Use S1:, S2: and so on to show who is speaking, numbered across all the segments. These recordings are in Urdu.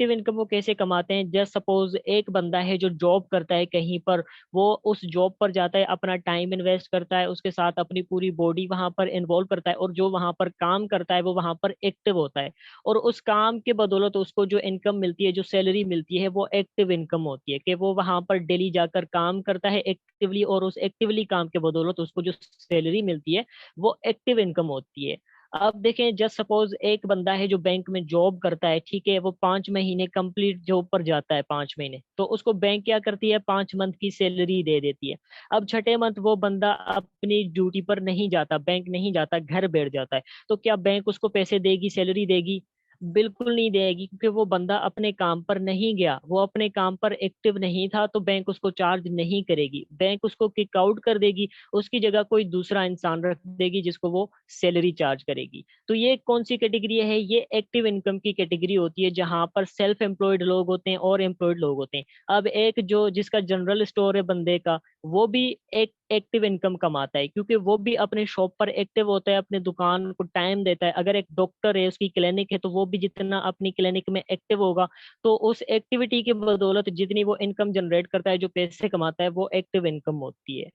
S1: ایکٹیو انکم وہ کیسے کماتے ہیں؟ جسٹ سپوز ایک بندہ ہے جو جاب کرتا ہے کہیں پر، وہ اس جاب پر جاتا ہے، اپنا ٹائم انویسٹ کرتا ہے، اس کے ساتھ اپنی پوری باڈی وہاں پر انوالو کرتا ہے، اور جو وہاں پر کام کرتا ہے وہ وہاں پر ایکٹیو ہوتا ہے، اور اس کام کے بدولت اس کو جو انکم ملتی ہے، جو سیلری ملتی ہے، وہ ایکٹیو انکم ہوتی ہے، کہ وہ وہاں پر ڈیلی جا کر کام کرتا ہے ایکٹیولی، اور اس ایکٹیولی کام کے بدولت اس کو جو سیلری ملتی ہے وہ ایکٹیو انکم ہوتی ہے۔ اب دیکھیں جسٹ سپوز ایک بندہ ہے جو بینک میں جاب کرتا ہے، ٹھیک ہے، وہ 5 مہینے کمپلیٹ جاب پر جاتا ہے، 5 مہینے، تو اس کو بینک کیا کرتی ہے، 5 منتھ کی سیلری دے دیتی ہے۔ اب چھٹے منتھ وہ بندہ اپنی ڈیوٹی پر نہیں جاتا، بینک نہیں جاتا، گھر بیٹھ جاتا ہے، تو کیا بینک اس کو پیسے دے گی، سیلری دے گی؟ بالکل نہیں دے گی، کیونکہ وہ بندہ اپنے کام پر نہیں گیا، وہ اپنے کام پر ایکٹیو نہیں تھا، تو بینک اس کو چارج نہیں کرے گی، بینک اس کو کک آؤٹ کر دے گی، اس کی جگہ کوئی دوسرا انسان رکھ دے گی جس کو وہ سیلری چارج کرے گی۔ تو یہ کون سی کیٹیگری ہے؟ یہ ایکٹیو انکم کی کیٹیگری ہوتی ہے، جہاں پر سیلف امپلائڈ لوگ ہوتے ہیں اور امپلائڈ لوگ ہوتے ہیں۔ اب ایک جو جس کا جنرل اسٹور ہے بندے کا، وہ بھی ایک ایکٹیو انکم کماتا ہے، کیونکہ وہ بھی اپنے شاپ پر ایکٹیو ہوتا ہے، اپنے دکان کو ٹائم دیتا ہے۔ اگر ایک ڈاکٹر ہے، اس کی کلینک ہے، تو وہ بھی جتنا اپنی کلینک میں ایکٹیو ہوگا، تو اس ایکٹیویٹی کی بدولت جتنی وہ انکم جنریٹ کرتا ہے، جو پیسے کماتا ہے، وہ ایکٹیو انکم ہوتی ہے۔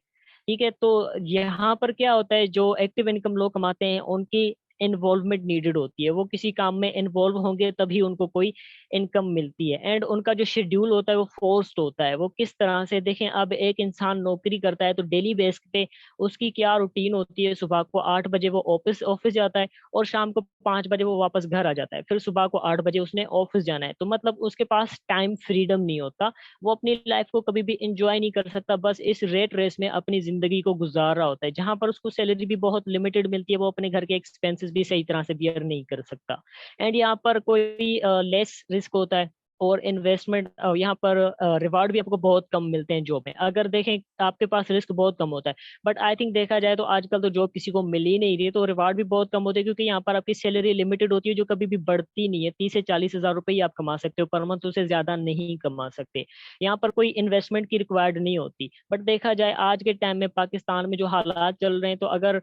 S1: ٹھیک ہے، تو یہاں پر کیا ہوتا ہے، جو ایکٹیو انکم لوگ کماتے ہیں ان کی انوالومنٹ نیڈڈ ہوتی ہے، وہ کسی کام میں انوالو ہوں گے تبھی ان کو کوئی انکم ملتی ہے، اینڈ ان کا جو شیڈیول ہوتا ہے وہ فورسڈ ہوتا ہے۔ وہ کس طرح سے دیکھیں، اب ایک انسان نوکری کرتا ہے تو ڈیلی بیس پہ اس کی کیا روٹین ہوتی ہے، صبح کو 8 بجے وہ آفس جاتا ہے، اور شام کو 5 بجے وہ واپس گھر آ جاتا ہے، پھر صبح کو 8 بجے اس نے آفس جانا ہے، تو مطلب اس کے پاس ٹائم فریڈم نہیں ہوتا، وہ اپنی لائف کو کبھی بھی انجوائے نہیں کر سکتا، بس اس ریٹ ریس میں اپنی زندگی کو گزار رہا ہوتا ہے، جہاں پر اس کو سیلری بھی بہت لمیٹڈ ملتی ہے، وہ اپنے گھر کے ایکسپینسز بھی صحیح طرح سے بیئر نہیں کر سکتا، اینڈ یہاں پر کوئی لیس رسک ہوتا ہے، اور انویسٹمنٹ یہاں پر ریوارڈ بھی آپ کو بہت کم ملتے ہیں جاب میں۔ اگر دیکھیں آپ کے پاس رسک بہت کم ہوتا ہے، بٹ آئی تھنک دیکھا جائے تو آج کل تو جاب کسی کو مل ہی نہیں رہی ہے، تو ریوارڈ بھی بہت کم ہوتے ہیں، کیونکہ یہاں پر آپ کی سیلری لمیٹڈ ہوتی ہے، جو کبھی بھی بڑھتی نہیں ہے، 30 سے 40 ہزار روپے ہی آپ کما سکتے ہو پر منتھ، اسے زیادہ نہیں کما سکتے۔ یہاں پر کوئی انویسٹمنٹ کی ریکوائرڈ نہیں ہوتی، بٹ دیکھا جائے آج کے ٹائم میں پاکستان میں جو حالات چل رہے ہیں، تو اگر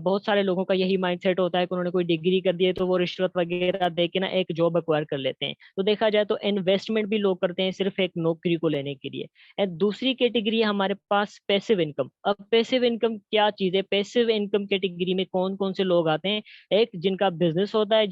S1: بہت سارے لوگوں کا یہی مائنڈ سیٹ ہوتا ہے کہ انہوں نے کوئی ڈگری کر دی ہے، تو وہ رشوت وغیرہ دے کے نا ایک جاب ایکوائر کر لیتے ہیں، تو دیکھا جائے تو انویسٹمنٹ بھی لوگ کرتے ہیں صرف ایک نوکری کو لینے کے لیے۔ دوسری کیٹیگری ہے ہمارے پاس پیسو انکم۔ اب پیسو انکم کیا چیز ہے؟ پیسو انکم کیٹیگری میں کون کون سے لوگ آتے ہیں؟ ایک جن کا بزنس ہوتا ہے،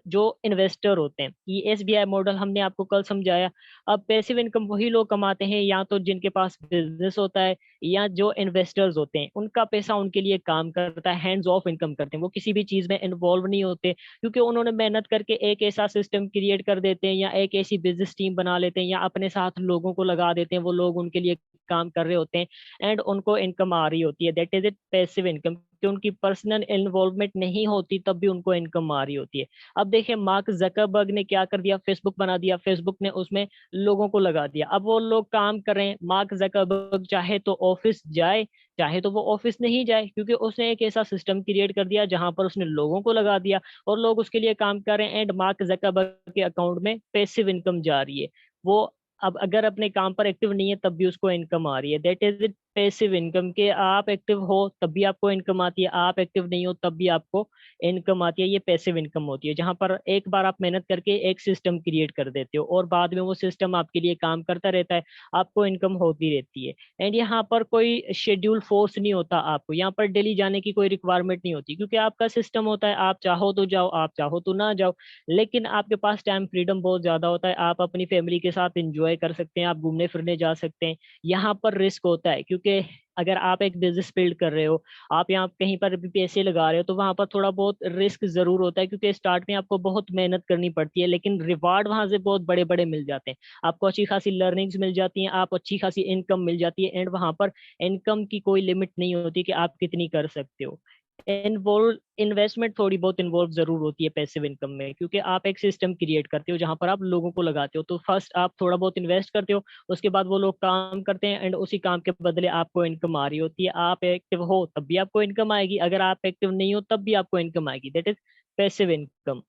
S1: جو انویسٹر ہوتے ہیں، یہ ایس بی آئی ماڈل ہم نے آپ کو کل سمجھایا۔ اب پیسو انکم وہی لوگ کماتے ہیں، یا تو جن کے پاس بزنس ہوتا ہے، یا جو انویسٹرز ہوتے ہیں، ان کا پیسہ ان کے لیے کام کرتا ہے، ہینڈز آف انکم کرتے ہیں، وہ کسی بھی چیز میں انوالو نہیں ہوتے، کیونکہ انہوں نے محنت کر کے ایک ایسا سسٹم کریٹ کر دیتے ہیں، یا ایک ایسی بزنس ٹیم بنا لیتے ہیں، یا اپنے ساتھ لوگوں کو لگا دیتے ہیں، وہ لوگ ان کے لیے کام کر رہے ہوتے ہیں، اینڈ ان کو انکم آ رہی ہوتی ہے، that is it passive income, کہ ان کی پرسنل انوالومنٹ نہیں ہوتی تب بھی ان کو انکم آ رہی ہوتی ہے۔ اب دیکھیں مارک زکربرگ نے کیا کر دیا، فیس بک بنا دیا، فیس بک نے اس میں لوگوں کو لگا دیا، اب وہ لوگ کام کریں، مارک زکربرگ چاہے تو آفس جائے، چاہے تو وہ آفس نہیں جائے، کیونکہ اس نے ایک ایسا سسٹم کریٹ کر دیا جہاں پر اس نے لوگوں کو لگا دیا، اور لوگ اس کے لیے کام کر رہے ہیں، اینڈ مارک زکربرگ کے اکاؤنٹ میں پیسو انکم جا رہی ہے۔ وہ اب اگر اپنے کام پر ایکٹیو نہیں ہے تب بھی اس کو انکم آ رہی ہے، that is it passive income, کہ آپ ایکٹیو ہو تب بھی آپ کو انکم آتی ہے، آپ ایکٹیو نہیں ہو تب بھی آپ کو انکم آتی ہے، یہ پیسو انکم ہوتی ہے، جہاں پر ایک بار آپ محنت کر کے ایک سسٹم کریٹ کر دیتے ہو، اور بعد میں وہ سسٹم آپ کے لیے کام کرتا رہتا ہے، آپ کو انکم ہوتی رہتی ہے، اینڈ یہاں پر کوئی شیڈیول فورس نہیں ہوتا آپ کو، یہاں پر ڈیلی جانے کی کوئی ریکوائرمنٹ نہیں ہوتی، کیونکہ آپ کا سسٹم ہوتا ہے، آپ چاہو تو جاؤ، آپ چاہو تو نہ جاؤ، لیکن آپ کے پاس ٹائم فریڈم بہت زیادہ ہوتا ہے، آپ اپنی فیملی کے ساتھ انجوائے کر سکتے ہیں، آپ گھومنے پھرنے جا سکتے ہیں۔ یہاں پر رسک ہوتا ہے، کیونکہ اگر آپ ایک بزنس بلڈ کر رہے ہو، آپ یہاں کہیں پر بھی پیسے لگا رہے ہو، تو وہاں پر تھوڑا بہت رسک ضرور ہوتا ہے، کیونکہ اسٹارٹ میں آپ کو بہت محنت کرنی پڑتی ہے، لیکن ریوارڈ وہاں سے بہت بڑے بڑے مل جاتے ہیں، آپ کو اچھی خاصی لرننگز مل جاتی ہیں، آپ اچھی خاصی انکم مل جاتی ہے، اینڈ وہاں پر انکم کی کوئی لمٹ نہیں ہوتی کہ آپ کتنی کر سکتے ہو۔ انویسٹمنٹ تھوڑی بہت انوالو ضرور ہوتی ہے پیسو انکم میں، کیونکہ آپ ایک سسٹم کریٹ کرتے ہو جہاں پر آپ لوگوں کو لگاتے ہو، تو فرسٹ آپ تھوڑا بہت انویسٹ کرتے ہو، اس کے بعد وہ لوگ کام کرتے ہیں، اینڈ اسی کام کے بدلے آپ کو انکم آ رہی ہوتی ہے، آپ ایکٹیو ہو تب بھی آپ کو انکم آئے گی، اگر آپ ایکٹیو نہیں ہو تب بھی آپ کو انکم آئے گی، دیٹ از پیسو انکم۔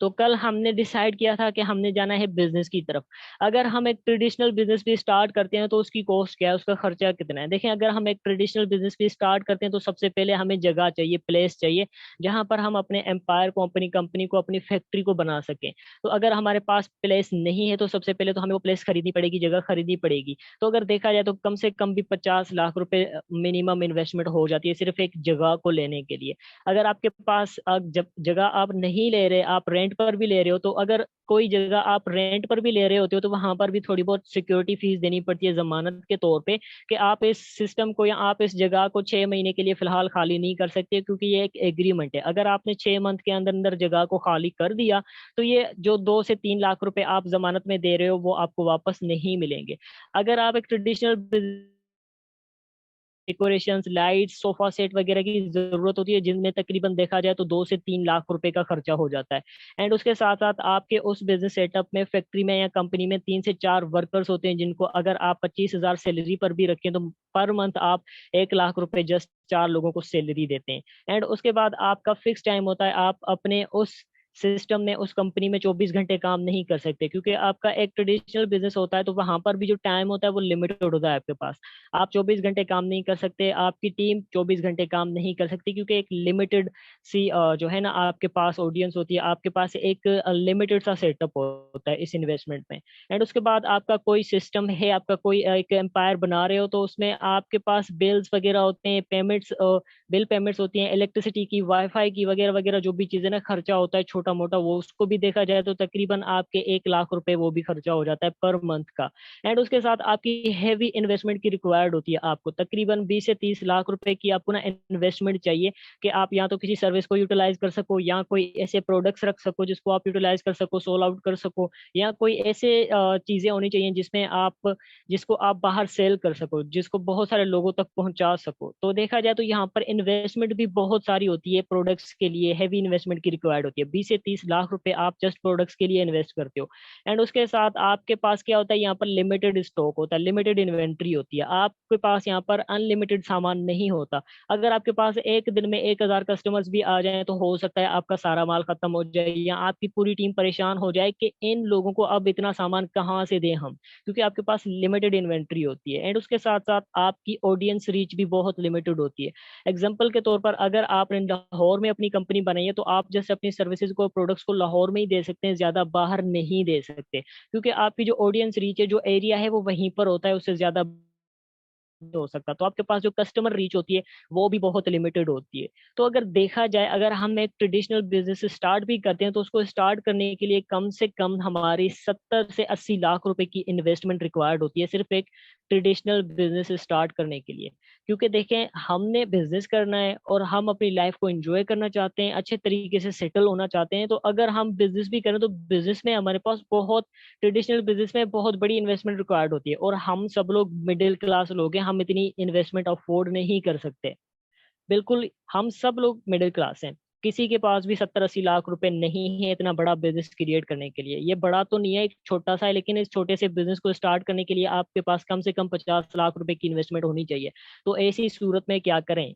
S1: تو کل ہم نے ڈیسائیڈ کیا تھا کہ ہم نے جانا ہے بزنس کی طرف. اگر ہم ایک ٹریڈیشنل بزنس بھی اسٹارٹ کرتے ہیں تو اس کی کوسٹ کیا ہے, اس کا خرچہ کتنا ہے. دیکھیں اگر ہم ایک ٹریڈیشنل بزنس بھی اسٹارٹ کرتے ہیں تو سب سے پہلے ہمیں جگہ چاہیے, پلیس چاہیے, جہاں پر ہم اپنے امپائر کو, اپنی کمپنی کو, اپنی فیکٹری کو بنا سکیں. تو اگر ہمارے پاس پلیس نہیں ہے تو سب سے پہلے تو ہمیں وہ پلیس خریدنی پڑے گی, جگہ خریدنی پڑے گی. تو اگر دیکھا جائے تو کم سے کم بھی 50 لاکھ روپے منیمم انویسٹمنٹ ہو جاتی ہے صرف ایک جگہ کو لینے کے لیے. اگر آپ کے پاس جب جگہ آپ نہیں لے رہے, آپ رینٹ پر بھی لے رہے ہو, تو اگر کوئی جگہ آپ رینٹ پر بھی لے رہے ہوتے ہو تو وہاں پر بھی تھوڑی بہت سیکورٹی فیس دینی پڑتی ہے ضمانت کے طور پہ, کہ آپ اس سسٹم کو یا آپ اس جگہ کو 6 مہینے کے لیے فی الحال خالی نہیں کر سکتے, کیونکہ یہ ایک ایگریمنٹ ہے. اگر آپ نے 6 منتھ کے اندر اندر جگہ کو خالی کر دیا تو یہ جو 2 سے 3 لاکھ روپے آپ ضمانت میں دے رہے ہو وہ آپ کو واپس نہیں ملیں گے. اگر آپ ایک ٹریڈیشنل ڈیکوریشنز, لائٹس, صوفہ سیٹ وغیرہ کی ضرورت ہوتی ہے, جن میں تقریباً دیکھا جائے تو 2 سے 3 لاکھ روپے کا خرچہ ہو جاتا ہے. اینڈ اس کے ساتھ ساتھ آپ کے اس بزنس سیٹ اپ میں, فیکٹری میں یا کمپنی میں 3 سے 4 ورکرز ہوتے ہیں, جن کو اگر آپ 25,000 سیلری پر بھی رکھیں تو پر منتھ آپ 1 لاکھ روپے جسٹ 4 لوگوں کو سیلری دیتے ہیں. اینڈ اس کے بعد آپ کا فکس ٹائم ہوتا ہے, آپ اپنے اس سسٹم میں, اس کمپنی میں 24 گھنٹے کام نہیں کر سکتے, کیونکہ آپ کا ایک ٹریڈیشنل بزنس ہوتا ہے تو وہاں پر بھی جو ٹائم ہوتا ہے وہ لمیٹڈ ہوتا ہے آپ کے پاس. آپ 24 گھنٹے کام نہیں کر سکتے, آپ کی ٹیم 24 گھنٹے کام نہیں کر سکتی, کیونکہ ایک لمیٹڈ سی جو ہے نا آپ کے پاس آڈینس ہوتی ہے, آپ کے پاس ایک لمیٹڈ سا سیٹ اپ ہوتا ہے اس انویسٹمنٹ میں. اینڈ اس کے بعد آپ کا کوئی سسٹم ہے, آپ کا کوئی ایک امپائر بنا رہے ہو, تو اس میں آپ کے پاس بلز وغیرہ ہوتے ہیں, پیمنٹس, بل پیمنٹس ہوتی ہیں, الیکٹریسٹی کی, وائی فائی کی وغیرہ وغیرہ, جو بھی چیزیں نا خرچہ ہوتا ہے چھوٹا موٹا, وہ اس کو بھی دیکھا جائے تو تقریباً آپ کے 1 لاکھ روپے وہ بھی خرچہ ہو جاتا ہے پر منتھ کا. اینڈ اس کے ساتھ آپ کی ہیوی انویسٹمنٹ کی ریکوائرڈ ہوتی ہے, آپ کو تقریباً 20 سے 30 لاکھ روپے کی آپ کو نا انویسٹمنٹ چاہیے, کہ آپ یا تو کسی سروس کو یوٹیلائز کر سکو, یا کوئی ایسے پروڈکٹس رکھ سکو جس کو آپ یوٹیلائز کر سکو, سول آؤٹ کر سکو, یا کوئی ایسے چیزیں ہونی چاہیے جس کو آپ باہر سیل کر سکو, جس کو بہت سارے لوگوں تک پہنچا سکو. تو دیکھا جائے تو یہاں پر انویسٹمنٹ بھی بہت ساری ہوتی ہے, پروڈکٹس کے لیے ہیوی انویسٹمنٹ کی ریکوائرڈ ہوتی ہے. 20 سے 30 لاکھ روپے آپ جسٹ پروڈکٹس کے لیے انویسٹ کرتے ہو. اینڈ اس کے ساتھ آپ کے پاس کیا ہوتا ہے, یہاں پر لمیٹڈ اسٹاک ہوتا ہے, لمیٹڈ انوینٹری ہوتی ہے, آپ کے پاس یہاں پر ان لمیٹڈ سامان نہیں ہوتا. اگر آپ کے پاس ایک دن میں 1,000 کسٹمرز بھی آ جائیں تو ہو سکتا ہے آپ کا سارا مال ختم ہو جائے, یا آپ کی پوری ٹیم پریشان ہو جائے کہ ان لوگوں کو اب اتنا سامان کہاں سے دیں ہم, کیونکہ آپ کے پاس لمیٹڈ انوینٹری ہوتی ہے. اینڈ اس کے ساتھ ساتھ آپ کی آڈینس ریچ بھی بہت لمیٹڈ ہوتی ہے. ایگزامپل کے طور پر اگر آپ نے لاہور میں اپنی کمپنی بنائی ہے تو آپ جیسے اپنی سروسز کو, پروڈکٹس کو لاہور میں ہی دے سکتے ہیں, زیادہ باہر نہیں دے سکتے, کیونکہ آپ کی جو آڈینس ریچ ہے, جو ایریا ہے وہ وہیں پر ہوتا ہے, اس سے زیادہ ہو سکتا. تو آپ کے پاس جو کسٹمر ریچ ہوتی ہے وہ بھی بہت لمیٹڈ ہوتی ہے. تو اگر دیکھا جائے, اگر ہم ایک ٹریڈیشنل بزنس اسٹارٹ بھی کرتے ہیں تو اس کو اسٹارٹ کرنے کے لیے کم سے کم ہماری 70 سے 80 لاکھ روپے کی انویسٹمنٹ ریکوائرڈ ہوتی ہے, صرف ایک ٹریڈیشنل بزنس اسٹارٹ کرنے کے لیے. کیونکہ دیکھیں ہم نے بزنس کرنا ہے اور ہم اپنی لائف کو انجوائے کرنا چاہتے ہیں, اچھے طریقے سے سیٹل ہونا چاہتے ہیں, تو اگر ہم بزنس بھی کریں تو بزنس میں ہمارے پاس ٹریڈیشنل بزنس میں بہت بڑی انویسٹمنٹ ریکوائرڈ ہوتی ہے, اور ہم سب لوگ مڈل کلاس لوگ ہیں, ہم اتنی انویسٹمنٹ افورڈ نہیں کر سکتے. بالکل ہم سب لوگ مڈل کلاس ہیں, کسی کے پاس بھی 70-80 لاکھ روپے نہیں ہے اتنا بڑا بزنس کریٹ کرنے کے لیے. یہ بڑا تو نہیں ہے, ایک چھوٹا سا ہے, لیکن اس چھوٹے سے بزنس کو اسٹارٹ کرنے کے لیے آپ کے پاس کم سے کم 50 لاکھ روپے کی انویسٹمنٹ ہونی چاہیے. تو ایسی صورت میں کیا کریں,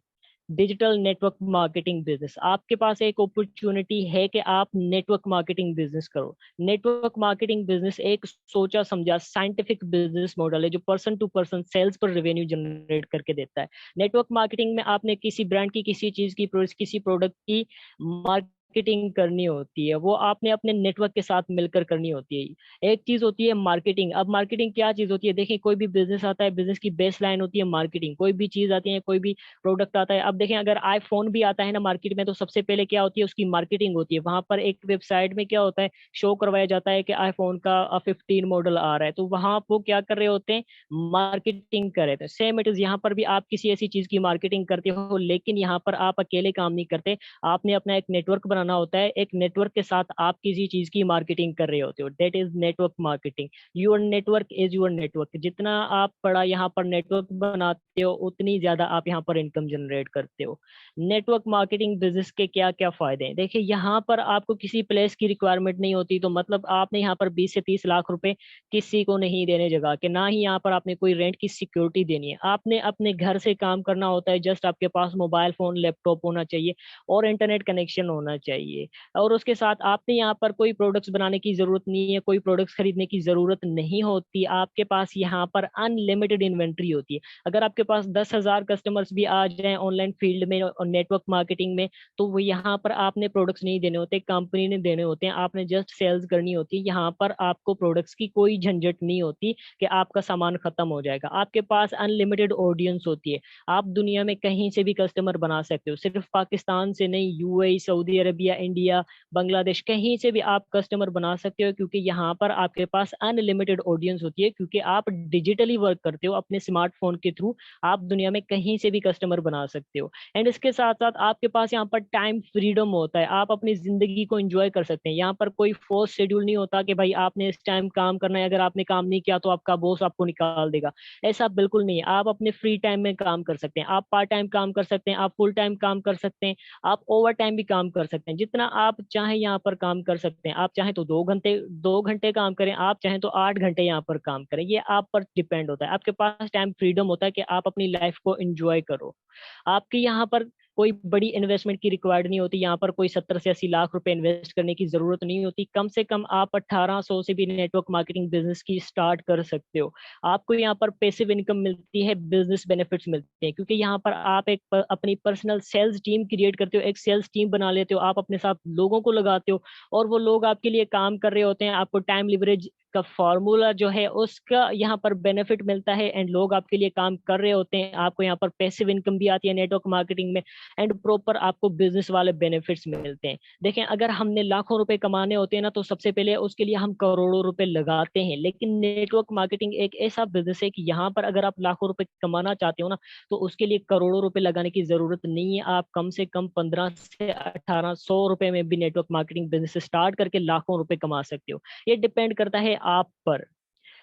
S1: digital network marketing business. آپ کے پاس ایک اپرچونٹی ہے کہ آپ نیٹ ورک مارکیٹنگ بزنس کرو. نیٹ ورک مارکیٹنگ بزنس ایک سوچا سمجھا سائنٹیفک بزنس ماڈل ہے جو پرسن ٹو پرسن سیلز پر ریونیو جنریٹ کر کے دیتا ہے. نیٹ ورک مارکیٹنگ میں آپ نے کسی برانڈ کی, کسی چیز کی, کسی پروڈکٹ کی مارکیٹنگ کرنی ہوتی ہے, وہ آپ نے اپنے نیٹ ورک کے ساتھ مل کر کرنی ہوتی ہے. ایک چیز ہوتی ہے مارکیٹنگ. اب مارکیٹنگ کیا چیز ہوتی ہے, دیکھیں کوئی بھی بزنس آتا ہے, بزنس کی بیس لائن ہوتی ہے مارکیٹنگ. کوئی بھی چیز آتی ہے, کوئی بھی پروڈکٹ آتا ہے. اب دیکھیں اگر آئی فون بھی آتا ہے نا مارکیٹ میں, تو سب سے پہلے کیا ہوتی ہے, اس کی مارکیٹنگ ہوتی ہے. وہاں پر ایک ویب سائٹ میں کیا ہوتا ہے, شو کروایا جاتا ہے کہ آئی فون کا 15 ماڈل آ رہا ہے, تو وہاں وہ کیا کر رہے ہوتے ہیں, مارکیٹنگ کر رہے تھے. سیم اٹ از یہاں پر بھی آپ کسی ایسی چیز کی مارکیٹنگ کرتے ہو, لیکن یہاں پر آپ اکیلے کام نہیں کرتے, آپ نے اپنا ایک نیٹ ورک بنانا ہوتا ہے. ایک نیٹ ورک کے ساتھ آپ کسی چیز کی مارکیٹنگ کر رہے ہوتے ہو, that is network marketing. Your network is your network. جتنا آپ بڑا یہاں پر نیٹ ورک بناتے ہو, اتنی زیادہ آپ یہاں پر انکم جنریٹ کرتے ہو. نیٹ ورک مارکیٹنگ بزنس کے کیا کیا فائدے ہیں, دیکھیں یہاں پر آپ کو کسی پلیس کی ریکوائرمنٹ نہیں ہوتی, تو مطلب آپ نے یہاں پر 20 سے 30 لاکھ روپے کسی کو نہیں دینے جگہ کہ, نہ ہی یہاں پر آپ نے کوئی رینٹ کی سیکورٹی دینی ہے. آپ نے اپنے گھر سے کام کرنا ہوتا ہے, جسٹ آپ کے پاس موبائل فون, لیپ ٹاپ ہونا چاہیے اور انٹرنیٹ کنیکشن ہونا چاہیے. اور اس کے ساتھ آپ نے یہاں پر کوئی پروڈکٹس بنانے کی ضرورت نہیں ہے, کوئی پروڈکٹس خریدنے کی ضرورت نہیں ہوتی. آپ کے پاس یہاں پر ان لمیٹڈ انوینٹری ہوتی ہے. اگر آپ کے پاس 10,000 کسٹمرس بھی آ جائیں آن لائن فیلڈ میں اور نیٹ ورک مارکیٹنگ میں, تو وہ یہاں پر آپ نے پروڈکٹس نہیں دینے ہوتے, کمپنی نے دینے ہوتے ہیں. آپ نے جسٹ سیلز کرنی ہوتی ہے. یہاں پر آپ کو پروڈکٹس کی کوئی جھنجٹ نہیں ہوتی کہ آپ کا سامان ختم ہو جائے گا. آپ کے پاس ان لمیٹڈ آڈینس ہوتی ہے. آپ دنیا میں کہیں سے بھی کسٹمر بنا سکتے ہو, صرف پاکستان سے نہیں, U A, Saudi Arabia, India, Bangladesh, کہیں سے بھی آپ کسٹمر بنا سکتے ہو, کیونکہ یہاں پر آپ کے پاس ان لمیٹڈ آڈینس ہوتی ہے, کیونکہ آپ ڈیجیٹلی ورک کرتے ہو اپنے اسمارٹ فون کے تھرو. آپ دنیا میں کہیں سے بھی کسٹمر بنا سکتے ہو. اینڈ اس کے ساتھ ساتھ آپ کے پاس یہاں پر ٹائم فریڈم ہوتا ہے. آپ اپنی زندگی کو انجوائے کر سکتے ہیں. یہاں پر کوئی فورس شیڈیول نہیں ہوتا کہ بھائی آپ نے اس ٹائم کام کرنا ہے, اگر آپ نے کام نہیں کیا تو آپ کا باس آپ کو نکال دے گا. ایسا بالکل نہیں ہے. آپ اپنے فری ٹائم میں کام کر سکتے ہیں. آپ پارٹ ٹائم کام کر سکتے ہیں, آپ فل ٹائم کام کر سکتے ہیں, آپ اوور ٹائم بھی کام کر سکتے ہیں. جتنا آپ چاہیں یہاں پر کام کر سکتے ہیں. آپ چاہیں تو 2 گھنٹے کام کریں, آپ چاہیں تو 8 گھنٹے یہاں پر کام کریں. یہ آپ پر ڈیپینڈ ہوتا ہے. آپ کے پاس ٹائم فریڈم ہوتا ہے کہ آپ اپنی لائف کو انجوائے کرو. آپ کی یہاں پر کوئی بڑی انویسٹمنٹ کی ریکوائرڈ نہیں ہوتی. یہاں پر کوئی 70 سے 80 لاکھ روپے انویسٹ کرنے کی ضرورت نہیں ہوتی. کم سے کم آپ 1800 سے بھی نیٹ ورک مارکیٹنگ بزنس کی اسٹارٹ کر سکتے ہو. آپ کو یہاں پر پیسیو انکم ملتی ہے, بزنس بینیفٹس ملتے ہیں, کیونکہ یہاں پر آپ ایک اپنی پرسنل سیلز ٹیم کریٹ کرتے ہو, ایک سیلز ٹیم بنا لیتے ہو. آپ اپنے ساتھ لوگوں کو لگاتے ہو اور وہ لوگ آپ کے لیے کام کر رہے ہوتے ہیں. آپ کو ٹائم لیوریج کا فارمولا جو ہے اس کا یہاں پر بینیفٹ ملتا ہے, اینڈ لوگ آپ کے لیے کام کر رہے ہوتے ہیں. آپ کو یہاں پر پیسیو انکم بھی آتی ہے نیٹ ورک مارکیٹنگ میں, اینڈ پروپر آپ کو بزنس والے بینیفٹس ملتے ہیں. دیکھیں, اگر ہم نے لاکھوں روپے کمانے ہوتے ہیں نا, تو سب سے پہلے اس کے لیے ہم کروڑوں روپے لگاتے ہیں. لیکن نیٹ ورک مارکیٹنگ ایک ایسا بزنس ہے کہ یہاں پر اگر آپ لاکھوں روپے کمانا چاہتے ہو نا, تو اس کے لیے کروڑوں روپے لگانے کی ضرورت نہیں ہے. آپ کم سے کم 1500 سے 1800 روپے میں بھی network marketing business start کر کے لاکھوں روپے کما سکتے ہو. یہ ڈپینڈ کرتا ہے آپ پر.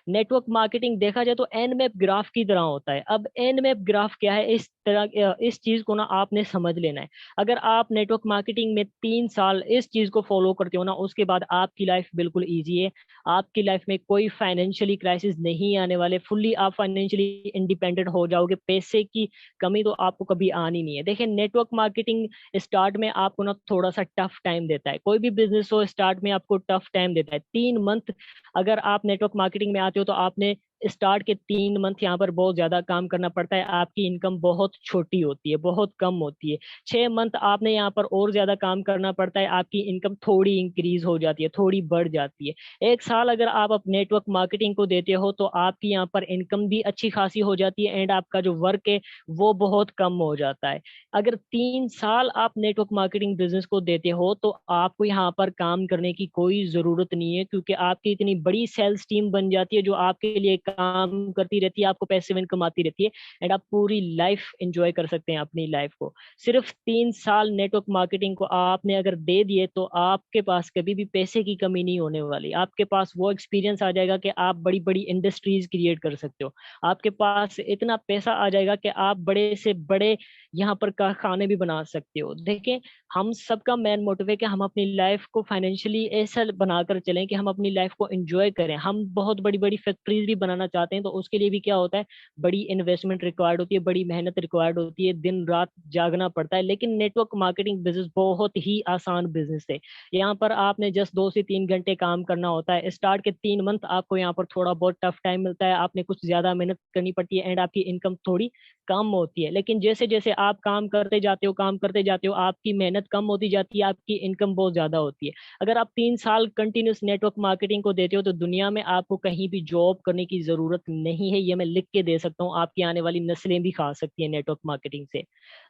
S1: نیٹ ورک مارکیٹنگ دیکھا جائے تو این میپ گراف کی طرح ہوتا ہے. اب این میپ گراف کیا ہے, اس طرح اس چیز کو نا آپ نے سمجھ لینا ہے. اگر آپ نیٹ ورک مارکیٹنگ میں 3 سال اس چیز کو فالو کرتے ہو نا, اس کے بعد آپ کی لائف بالکل ایزی ہے. آپ کی لائف میں کوئی فائنینشلی کرائسس نہیں آنے والے. فلی آپ فائنینشلی انڈیپینڈنٹ ہو جاؤ گے. پیسے کی کمی تو آپ کو کبھی آنی نہیں ہے. دیکھیں, نیٹ ورک مارکیٹنگ اسٹارٹ میں آپ کو نا تھوڑا سا ٹف ٹائم دیتا ہے. کوئی بھی بزنس ہو اسٹارٹ میں آپ کو ٹف ٹائم دیتا ہے. 3 منتھ اگر آپ نیٹ ورک مارکیٹنگ میں آتے ہو تو آپ نے اسٹارٹ کے 3 منتھ یہاں پر بہت زیادہ کام کرنا پڑتا ہے. آپ کی انکم بہت چھوٹی ہوتی ہے, بہت کم ہوتی ہے. 6 منتھ آپ نے یہاں پر اور زیادہ کام کرنا پڑتا ہے. آپ کی انکم تھوڑی انکریز ہو جاتی ہے, تھوڑی بڑھ جاتی ہے. 1 سال اگر آپ نیٹ ورک مارکیٹنگ کو دیتے ہو تو آپ کی یہاں پر انکم بھی اچھی خاصی ہو جاتی ہے, اینڈ آپ کا جو ورک ہے وہ بہت کم ہو جاتا ہے. اگر 3 سال آپ نیٹ ورک مارکیٹنگ بزنس کو دیتے ہو تو آپ کو یہاں پر کام کرنے کی کوئی ضرورت نہیں ہے, کیونکہ آپ کی اتنی بڑی سیلز ٹیم بن جاتی ہے جو آپ کے لیے کام کرتی رہتی ہے, آپ کو پیسے انکم آتی رہتی ہے, اینڈ آپ پوری لائف انجوائے کر سکتے ہیں اپنی لائف کو. صرف 3 سال نیٹ ورک مارکیٹنگ کو آپ نے اگر دے دیے تو آپ کے پاس کبھی بھی پیسے کی کمی نہیں ہونے والی. آپ کے پاس وہ ایکسپیرینس آ جائے گا کہ آپ بڑی بڑی انڈسٹریز کریٹ کر سکتے ہو. آپ کے پاس اتنا پیسہ آ جائے گا کہ آپ بڑے سے بڑے یہاں پر کارخانے بھی بنا سکتے ہو. دیکھیں, ہم سب کا مین موٹو ہے کہ ہم اپنی لائف کو فائنینشلی ایسا بنا کر چلیں کہ ہم اپنی لائف کو انجوائے کریں. ہم بہت بڑی بڑی فیکٹریز بھی بنانا چاہتے ہیں, تو اس کے لیے بھی کیا ہوتا ہے, بڑی انویسٹمنٹ ریکوائرڈ ہوتی ہے, بڑی محنت ریکوائرڈ ہوتی ہے, دن رات جاگنا پڑتا ہے. لیکن نیٹ ورک مارکیٹنگ بزنس بہت ہی آسان بزنس ہے. یہاں پر آپ نے جسٹ 2 سے 3 گھنٹے کام کرنا ہوتا ہے. اسٹارٹ کے 3 منتھ آپ کو یہاں پر تھوڑا بہت ٹف ٹائم ملتا ہے, آپ نے کچھ زیادہ محنت کرنی پڑتی ہے, اینڈ آپ کی انکم تھوڑی کم ہوتی ہے. لیکن جیسے جیسے آپ کام کرتے جاتے ہو آپ کی محنت کم ہوتی جاتی ہے, آپ کی انکم بہت زیادہ ہوتی ہے. اگر آپ 3 سال کنٹینیوس نیٹ ورک مارکیٹنگ کو دیتے ہو تو دنیا میں آپ کو کہیں بھی جاب کرنے کی ضرورت نہیں ہے. یہ میں لکھ کے دے سکتا ہوں, آپ کی آنے والی نسلیں بھی کھا سکتی ہیں نیٹ ورک مارکیٹنگ سے.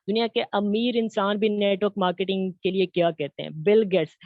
S1: دنیا کے امیر انسان بھی نیٹ ورک مارکیٹنگ کے لیے کیا کہتے ہیں. Bill Gates,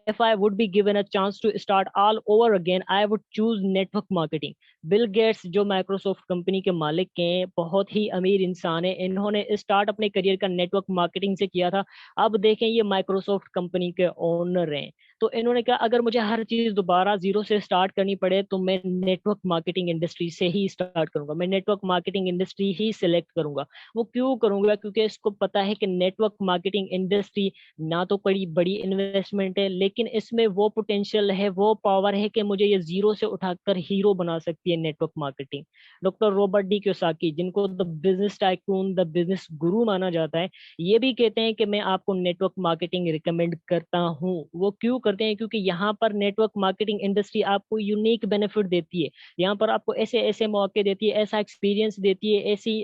S1: if I would be given a chance to start all over again, I would choose network marketing. Bill Gates جو مائکروسافٹ کمپنی کے مالک ہیں, بہت ہی امیر انسان ہیں. انہوں نے اسٹارٹ اپنے کریئر کا نیٹ ورک مارکیٹنگ سے کیا تھا. اب دیکھیں, یہ مائکروسافٹ کمپنی کے اونر ہیں. تو انہوں نے کہا اگر مجھے ہر چیز دوبارہ زیرو سے اسٹارٹ کرنی پڑے تو میں نیٹ ورک مارکیٹنگ انڈسٹری سے ہی اسٹارٹ کروں گا, میں نیٹ ورک مارکیٹنگ انڈسٹری ہی سلیکٹ کروں گا. وہ کیوں کروں گا؟ کیونکہ اس کو پتا ہے کہ نیٹ ورک مارکیٹنگ انڈسٹری نہ تو بڑی بڑی انویسٹمنٹ ہے, لیکن اس میں وہ پوٹینشیل ہے, وہ پاور ہے کہ مجھے یہ زیرو سے اٹھا کر ہیرو بنا سکتی ہے network marketing. Doctor Robert D Kiyosaki, جن کو the business tycoon, the business guru مانا جاتا ہے, یہ بھی کہتے ہیں کہ میں آپ کو نیٹ ورک مارکیٹنگ ریکمینڈ کرتا ہوں. وہ کیوں کرتے ہیں؟ کیونکہ یہاں پر نیٹ ورک مارکیٹنگ انڈسٹری آپ کو یونیک بینیفٹ دیتی ہے, یہاں پر آپ کو ایسے ایسے موقع دیتی ہے, ایسا ایکسپیرینس دیتی ہے, ایسی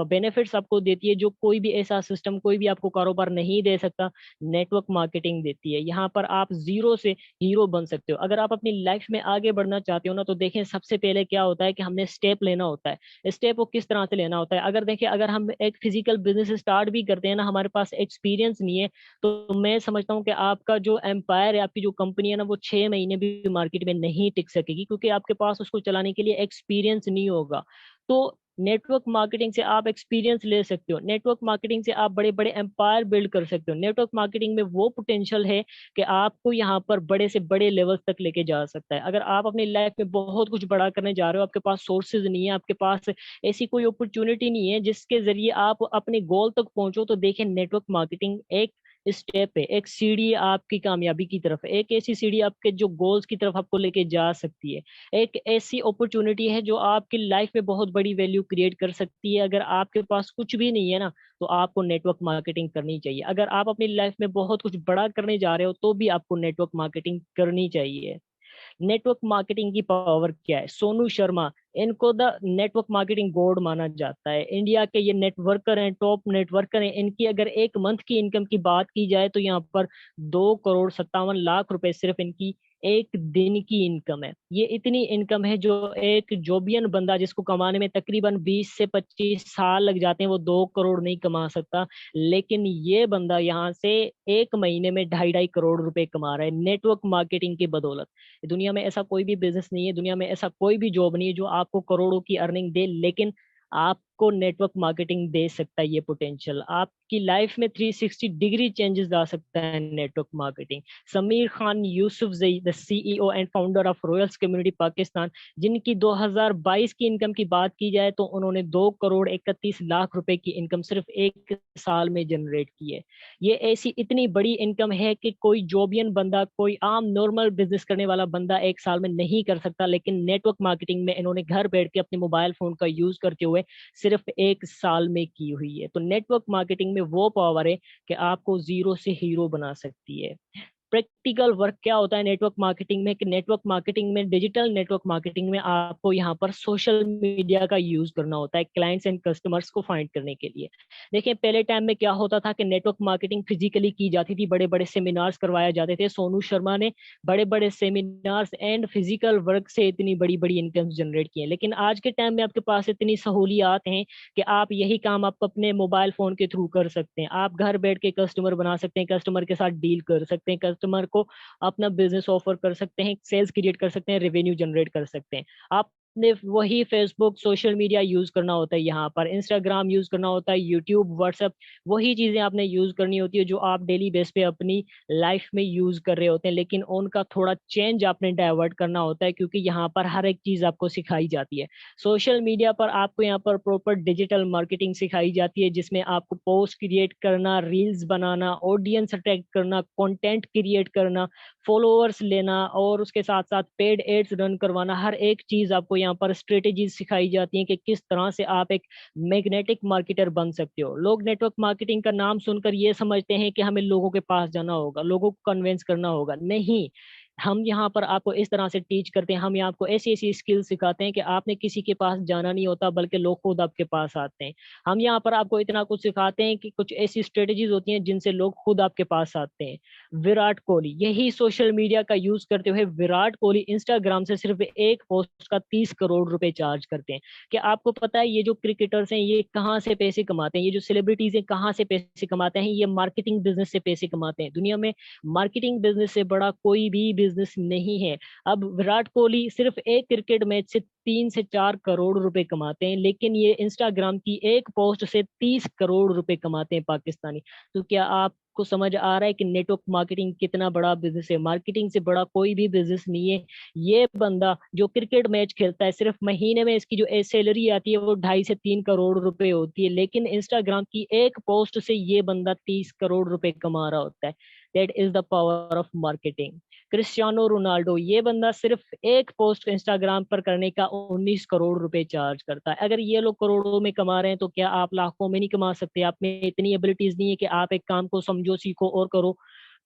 S1: بینیفٹس آپ کو دیتی ہے جو کوئی بھی ایسا سسٹم, کوئی بھی آپ کو کاروبار نہیں دے سکتا. نیٹ ورک مارکیٹنگ دیتی ہے. یہاں پر آپ زیرو سے ہیرو بن سکتے ہو. اگر آپ اپنی لائف میں آگے بڑھنا چاہتے ہو نا, تو دیکھیں سب سے پہلے کیا ہوتا ہے کہ ہم نے اسٹیپ لینا ہوتا ہے. اسٹیپ کو کس طرح سے لینا ہوتا ہے؟ اگر دیکھیں, اگر ہم ایک فزیکل بزنس اسٹارٹ بھی کرتے ہیں نا, ہمارے پاس ایکسپیرینس نہیں ہے, تو میں سمجھتا ہوں کہ آپ کا جو امپائر ہے, آپ کی جو کمپنی ہے نا, وہ 6 مہینے بھی مارکیٹ میں نہیں ٹک سکے گی, کیونکہ آپ کے پاس اس کو چلانے کے لیے ایکسپیرینس نہیں ہوگا. تو نیٹ ورک مارکیٹنگ سے آپ ایکسپیرینس لے سکتے ہو, نیٹ ورک مارکیٹنگ سے آپ بڑے بڑے امپائر بلڈ کر سکتے ہو. نیٹ ورک مارکیٹنگ میں وہ پوٹینشیل ہے کہ آپ کو یہاں پر بڑے سے بڑے لیول تک لے کے جا سکتا ہے. اگر آپ اپنی لائف میں بہت کچھ بڑا کرنے جا رہے ہو, آپ کے پاس سورسز نہیں ہے, آپ کے پاس ایسی کوئی اپرچونٹی نہیں ہے جس کے ذریعے آپ اپنے گول تک پہنچو, تو دیکھیں نیٹ ورک مارکیٹنگ ایک اسٹیپ ہے, ایک سیڑھی ہے آپ کی کامیابی کی طرف, ایک ایسی سیڑھی آپ کے جو گولز کی طرف آپ کو لے کے جا سکتی ہے, ایک ایسی اپرچونٹی ہے جو آپ کی لائف میں بہت بڑی ویلیو کریٹ کر سکتی ہے. اگر آپ کے پاس کچھ بھی نہیں ہے نا, تو آپ کو نیٹ ورک مارکیٹنگ کرنی چاہیے. اگر آپ اپنی لائف میں بہت کچھ بڑا کرنے جا رہے ہو, تو بھی آپ کو نیٹ ورک مارکیٹنگ کرنی چاہیے. نیٹ ورک مارکیٹنگ کی پاور کیا ہے؟ سونو شرما, ان کو دا نیٹ ورک مارکیٹنگ گوڈ مانا جاتا ہے. انڈیا کے یہ نیٹ ورکر ہیں, ٹاپ نیٹ ورکر ہیں. ان کی اگر ایک منتھ کی انکم کی بات کی جائے تو یہاں پر 2 کروڑ 57 لاکھ روپے صرف ان کی ایک دن کی انکم ہے. یہ اتنی انکم ہے جو ایک جوبین بندہ, جس کو کمانے میں تقریباً 20 سے 25 سال لگ جاتے ہیں, وہ 2 کروڑ نہیں کما سکتا, لیکن یہ بندہ یہاں سے ایک مہینے میں 2.5 کروڑ روپے کما رہا ہے نیٹ ورک مارکیٹنگ کی بدولت. دنیا میں ایسا کوئی بھی بزنس نہیں ہے, دنیا میں ایسا کوئی بھی جاب نہیں ہے جو آپ کو کروڑوں کی ارننگ دے, لیکن آپ کو نیٹ ورک مارکیٹنگ دے سکتا ہے یہ پوٹینشیل. آپ کی لائف میں 360 ڈگری چینجز لا سکتا ہے network marketing. Sameer Khan Yousafzai, the CEO and founder of Royals community Pakistan, جن کی 2022 کی انکم کی بات کی جائے تو انہوں نے 2 کروڑ 31 لاکھ روپے کی انکم صرف ایک سال میں جنریٹ کی ہے. یہ ایسی اتنی بڑی انکم ہے کہ کوئی جوبین بندہ, کوئی عام نارمل بزنس کرنے والا بندہ ایک سال میں نہیں کر سکتا, لیکن نیٹ ورک مارکیٹنگ میں انہوں نے گھر بیٹھ کے اپنے موبائل فون کا یوز کرتے ہوئے صرف ایک سال میں کی ہوئی ہے. تو نیٹ ورک مارکیٹنگ میں وہ پاور ہے کہ آپ کو زیرو سے ہیرو بنا سکتی ہے. پریکٹیکل ورک کیا ہوتا ہے نیٹ ورک مارکیٹنگ میں؟ کہ نیٹ ورک مارکیٹنگ میں, ڈیجیٹل نیٹ ورک مارکیٹنگ میں آپ کو یہاں پر سوشل میڈیا کا یوز کرنا ہوتا ہے کلائنٹس اینڈ کسٹمرس کو فائنڈ کرنے کے لیے. دیکھیں پہلے ٹائم میں کیا ہوتا تھا کہ نیٹ ورک مارکیٹنگ فزیکلی کی جاتی تھی, بڑے بڑے سیمینارز کروائے جاتے تھے. سونو شرما نے بڑے بڑے سیمینارز اینڈ فزیکل ورک سے اتنی بڑی بڑی انکم جنریٹ کی ہیں. لیکن آج کے ٹائم میں آپ کے پاس اتنی سہولیات ہیں کہ آپ یہی کام آپ اپنے موبائل فون کے تھرو کر سکتے ہیں. آپ گھر بیٹھ کے کسٹمر بنا سکتے ہیں, کسٹمر کے ساتھ ڈیل کر سکتے ہیں, کسٹمر کو اپنا بزنس آفر کر سکتے ہیں, سیلز کریٹ کر سکتے ہیں, ریونیو جنریٹ کر سکتے ہیں. آپ نے وہی فیس بک, سوشل میڈیا یوز کرنا ہوتا ہے, یہاں پر انسٹاگرام یوز کرنا ہوتا ہے, یوٹیوب, واٹس ایپ, وہی چیزیں آپ نے یوز کرنی ہوتی ہے جو آپ ڈیلی بیس پہ اپنی لائف میں یوز کر رہے ہوتے ہیں. لیکن ان کا تھوڑا چینج آپ نے ڈائیورٹ کرنا ہوتا ہے, کیونکہ یہاں پر ہر ایک چیز آپ کو سکھائی جاتی ہے. سوشل میڈیا پر آپ کو یہاں پر پراپر ڈیجیٹل مارکیٹنگ سکھائی جاتی ہے, جس میں آپ کو پوسٹ کریٹ کرنا, ریلز بنانا, آڈینس اٹریکٹ کرنا, کنٹینٹ کریٹ کرنا, فالوورس لینا, اور اس کے ساتھ ساتھ پیڈ ایڈز رن کروانا. ہر ایک چیز آپ کو یہاں پر اسٹریٹجیز سکھائی جاتی ہیں کہ کس طرح سے آپ ایک میگنیٹک مارکیٹر بن سکتے ہو. لوگ نیٹ ورک مارکیٹنگ کا نام سن کر یہ سمجھتے ہیں کہ ہمیں لوگوں کے پاس جانا ہوگا, لوگوں کو کنوینس کرنا ہوگا. نہیں, ہم یہاں پر آپ کو اس طرح سے ٹیچ کرتے ہیں, ہم یہاں آپ کو ایسی ایسی اسکل سکھاتے ہیں کہ آپ نے کسی کے پاس جانا نہیں ہوتا, بلکہ لوگ خود آپ کے پاس آتے ہیں. ہم یہاں پر آپ کو اتنا کچھ سکھاتے ہیں کہ کچھ ایسی اسٹریٹجیز ہوتی ہیں جن سے لوگ خود آپ کے پاس آتے ہیں. وراٹ کوہلی, یہی سوشل میڈیا کا یوز کرتے ہوئے وراٹ کوہلی انسٹاگرام سے صرف ایک پوسٹ کا 30 کروڑ روپے چارج کرتے ہیں. کہ آپ کو پتا ہے یہ جو کرکٹرز ہیں یہ کہاں سے پیسے کماتے ہیں, یہ جو سیلیبریٹیز ہیں کہاں سے پیسے کماتے ہیں؟ یہ مارکیٹنگ بزنس سے پیسے کماتے ہیں. دنیا میں مارکیٹنگ بزنس سے بڑا کوئی بھی بزنس نہیں ہے. اب وراٹ کوہلی صرف ایک کرکٹ میچ سے 3 سے 4 کروڑ روپے کماتے ہیں, لیکن یہ انسٹاگرام کی ایک پوسٹ سے 30 کروڑ روپے کماتے ہیں پاکستانی. تو کیا آپ کو سمجھ آ رہا ہے کہ نیٹ ورک مارکیٹنگ کتنا بڑا بزنس ہے. مارکیٹنگ سے بڑا کوئی بھی بزنس نہیں ہے. یہ بندہ جو کرکٹ میچ کھیلتا ہے, صرف مہینے میں اس کی جو سیلری آتی ہے وہ 2.5 سے 3 کروڑ روپے ہوتی ہے, لیکن انسٹاگرام کی ایک پوسٹ سے یہ بندہ 30 کروڑ روپے کما رہا ہوتا ہے. That is the power of marketing. Cristiano Ronaldo, یہ بندہ صرف ایک پوسٹ انسٹاگرام پر کرنے کا 19 کروڑ روپے چارج کرتا ہے. اگر یہ لوگ کروڑوں میں کما رہے ہیں تو کیا آپ لاکھوں میں نہیں کما سکتے؟ آپ میں اتنی ابلیٹیز نہیں ہے کہ آپ ایک کام کو سمجھو, سیکھو اور کرو؟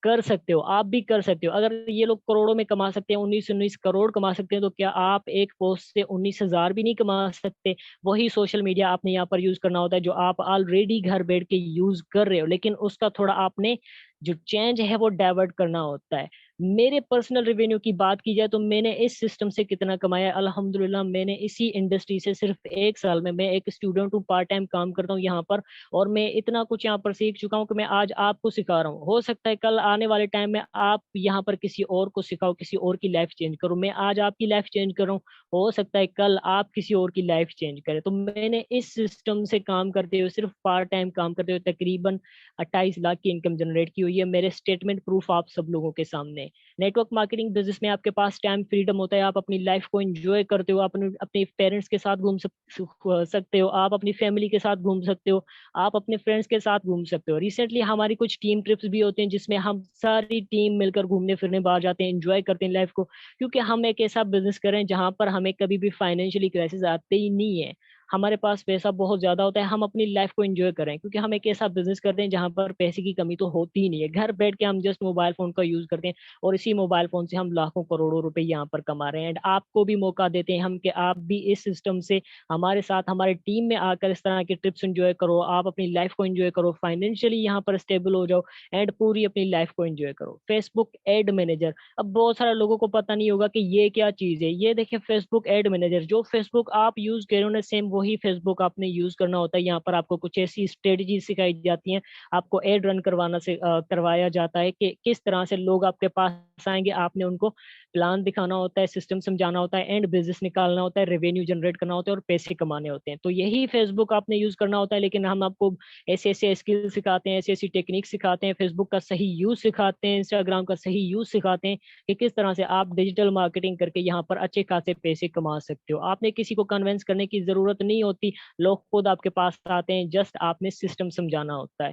S1: کر سکتے ہو, آپ بھی کر سکتے ہو. اگر یہ لوگ کروڑوں میں کما سکتے ہیں, 19 کروڑ کما سکتے ہیں, تو کیا آپ ایک پوسٹ سے 19,000 بھی نہیں کما سکتے؟ وہی سوشل میڈیا آپ نے یہاں پر یوز کرنا ہوتا ہے جو آپ آلریڈی گھر بیٹھ کے یوز کر رہے ہو, لیکن اس کا تھوڑا آپ نے جو چینج ہے وہ ڈائیورٹ کرنا ہوتا ہے. میرے پرسنل ریونیو کی بات کی جائے تو میں نے اس سسٹم سے کتنا کمایا ہے. الحمدللہ میں نے اسی انڈسٹری سے صرف 1 سال میں ایک اسٹوڈنٹ ہوں, پارٹ ٹائم کام کرتا ہوں یہاں پر, اور میں اتنا کچھ یہاں پر سیکھ چکا ہوں کہ میں آج آپ کو سکھا رہا ہوں. ہو سکتا ہے کل آنے والے ٹائم میں آپ یہاں پر کسی اور کو سکھاؤ, کسی اور کی لائف چینج کرو. میں آج آپ کی لائف چینج کروں, ہو سکتا ہے کل آپ کسی اور کی لائف چینج کرے. تو میں نے اس سسٹم سے کام کرتے ہوئے, صرف پارٹ ٹائم کام کرتے ہوئے, تقریباً 28 لاکھ کی انکم جنریٹ کی ہوئی ہے. میرے اسٹیٹمنٹ پروف آپ سب لوگوں کے سامنے. نیٹ ورک مارکیٹنگ بزنس میں آپ کے پاس ٹائم فریڈم ہوتا ہے, آپ اپنی لائف کو انجوائے کرتے ہو, آپ اپنے پیرنٹس کے ساتھ گھوم سکتے ہو, آپ اپنی فیملی کے ساتھ گھوم سکتے ہو, آپ اپنے فرینڈس کے ساتھ گھوم سکتے ہو. ریسنٹلی ہماری کچھ ٹیم ٹرپس بھی ہوتے ہیں جس میں ہم ساری ٹیم مل کر گھومنے پھرنے باہر جاتے ہیں, انجوائے کرتے ہیں لائف کو, کیونکہ ہم ایک ایسا بزنس کریں جہاں پر ہمیں کبھی بھی فائنینشلی کرائسس آتے ہی نہیں ہے. ہمارے پاس پیسہ بہت زیادہ ہوتا ہے, ہم اپنی لائف کو انجوائے کریں, کیونکہ ہم ایک ایسا بزنس کرتے ہیں جہاں پر پیسے کی کمی تو ہوتی ہی نہیں ہے. گھر بیٹھ کے ہم جسٹ موبائل فون کا یوز کرتے ہیں, اور اسی موبائل فون سے ہم لاکھوں کروڑوں روپے یہاں پر کما رہے ہیں. اینڈ آپ کو بھی موقع دیتے ہیں ہم کہ آپ بھی اس سسٹم سے ہمارے ساتھ ہمارے ٹیم میں آ کر اس طرح کے ٹرپس انجوائے کرو, آپ اپنی لائف کو انجوائے کرو, فائنینشلی یہاں پر اسٹیبل ہو جاؤ, اینڈ پوری اپنی لائف کو انجوائے کرو. فیس بک ایڈ مینیجر, اب بہت سارے لوگوں کو پتہ نہیں ہوگا کہ یہ کیا چیز ہے. یہ دیکھیں فیس بک ایڈ مینیجر, جو فیس بک آپ یوز کرو نا, سیم وہی فیس بک آپ نے یوز کرنا ہوتا ہے. یہاں پر آپ کو کچھ ایسی اسٹریٹجی سکھائی جاتی ہیں, آپ کو ایڈ رن کروایا جاتا ہے کہ کس طرح سے لوگ آپ کے پاس آئیں گے. آپ نے ان کو پلان دکھانا ہوتا ہے, سسٹم سمجھانا ہوتا ہے, اینڈ بزنس نکالنا ہوتا ہے, ریونیو جنریٹ کرنا ہوتا ہے, اور پیسے کمانے ہوتے ہیں. تو یہی فیس بک آپ نے یوز کرنا ہوتا ہے, لیکن ہم آپ کو ایسے ایسے اسکل سکھاتے ہیں, ایسی ایسی ٹیکنیک سکھاتے ہیں, فیس بک کا صحیح یوز سکھاتے ہیں, انسٹاگرام کا صحیح یوز سکھاتے ہیں کہ کس طرح سے آپ ڈیجیٹل مارکیٹنگ کر کے یہاں پر اچھے خاصے پیسے کما سکتے ہو. آپ نے کسی کو کنونس کرنے کی ضرورت نہیں ہوتی, لوگ خود آپ کے پاس آتے ہیں, جسٹ آپ نے سسٹم سمجھانا ہوتا ہے.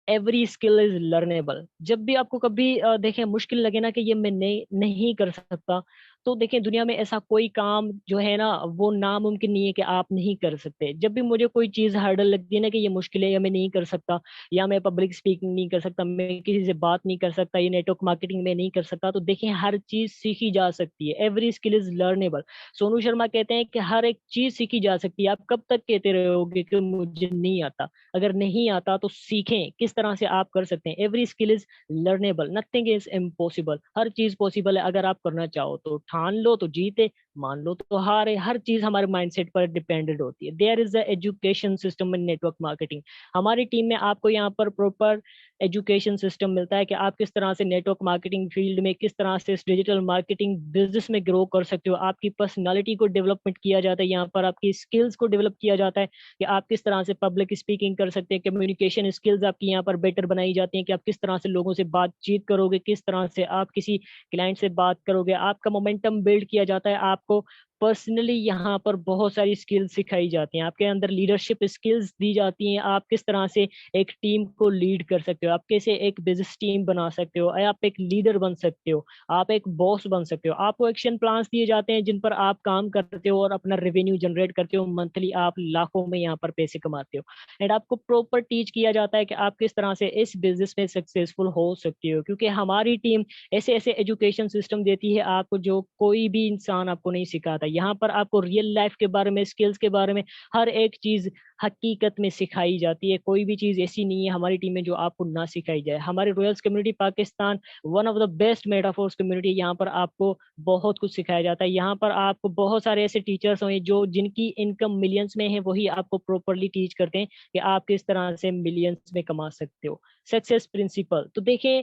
S1: Every skill is learnable. جب بھی آپ کو کبھی دیکھیں مشکل لگے نا کہ یہ میں نہیں کر سکتا, تو دیکھیں دنیا میں ایسا کوئی کام جو ہے نا وہ ناممکن نہیں ہے کہ آپ نہیں کر سکتے. جب بھی مجھے کوئی چیز ہرڈل لگتی ہے نا کہ یہ مشکل ہے, یا میں نہیں کر سکتا, یا میں پبلک اسپیکنگ نہیں کر سکتا, میں کسی سے بات نہیں کر سکتا, یہ نیٹ ورک مارکیٹنگ میں نہیں کر سکتا, تو دیکھیں ہر چیز سیکھی جا سکتی ہے. Every skill is learnable. Sonu Sharma کہتے ہیں کہ ہر ایک چیز سیکھی جا سکتی ہے. آپ کب تک کہتے رہو گے کہ مجھے نہیں آتا؟ اگر نہیں آتا تو سیکھیں کس طرح سے آپ کر سکتے ہیں. Every skill is learnable, nothing is impossible. ہر چیز پوسیبل ہے اگر آپ کرنا چاہو تو. ٹھان لو تو جیتے, مان لو تو ہارے. ہر چیز ہمارے مائنڈ سیٹ پر ڈیپینڈنٹ ہوتی ہے. There is a education system in network marketing. ہماری ٹیم میں آپ کو یہاں پر پروپر ایجوکیشن سسٹم ملتا ہے کہ آپ کس طرح سے نیٹ ورک مارکیٹنگ فیلڈ میں, کس طرح سے اس ڈیجیٹل مارکیٹنگ بزنس میں گرو کر سکتے ہو. آپ کی پرسنالٹی کو ڈیولپمنٹ کیا جاتا ہے یہاں پر, آپ کی اسکلس کو ڈیولپ کیا جاتا ہے کہ آپ کس طرح سے پبلک اسپیکنگ کر سکتے ہیں. کمیونیکیشن اسکلز آپ کی یہاں پر بیٹر بنائی جاتی ہیں کہ آپ کس طرح سے لوگوں سے بات چیت کرو گے, کس طرح سے آپ کسی کلائنٹ سے بات کرو گے. آپ کا مومنٹم بلڈ کیا جاتا ہے. آپ کو پرسنلی یہاں پر بہت ساری اسکلز سکھائی جاتی ہیں, آپ کے اندر لیڈرشپ اسکلز دی جاتی ہیں. آپ کس طرح سے ایک ٹیم کو لیڈ کر سکتے ہو, آپ کیسے ایک بزنس ٹیم بنا سکتے ہو, آپ ایک لیڈر بن سکتے ہو, آپ ایک باس بن سکتے ہو. آپ کو ایکشن پلانس دیے جاتے ہیں جن پر آپ کام کرتے ہو اور اپنا ریونیو جنریٹ کرتے ہو. منتھلی آپ لاکھوں میں یہاں پر پیسے کماتے ہو. اینڈ آپ کو پروپر ٹیچ کیا جاتا ہے کہ آپ کس طرح سے اس بزنس میں سکسیزفل ہو سکتے ہو, کیونکہ ہماری ٹیم ایسے ایسے ایجوکیشن سسٹم دیتی ہے آپ کو جو کوئی بھی انسان آپ کو نہیں سکھاتا. یہاں پر آپ کو ریئل لائف کے بارے میں, اسکلز کے بارے میں ہر ایک چیز حقیقت میں سکھائی جاتی ہے. کوئی بھی چیز ایسی نہیں ہے ہماری ٹیم میں جو آپ کو نہ سکھائی جائے. ہماری royals community Pakistan one of the best metaphors community. یہاں پر آپ کو بہت کچھ سکھایا جاتا ہے. یہاں پر آپ کو بہت سارے ایسے ٹیچرس ہیں جو جن کی انکم ملینس میں ہے, وہی آپ کو پروپرلی ٹیچ کرتے ہیں کہ آپ کس طرح سے ملینس میں کما سکتے ہو. سکسیس پرنسپل تو دیکھیں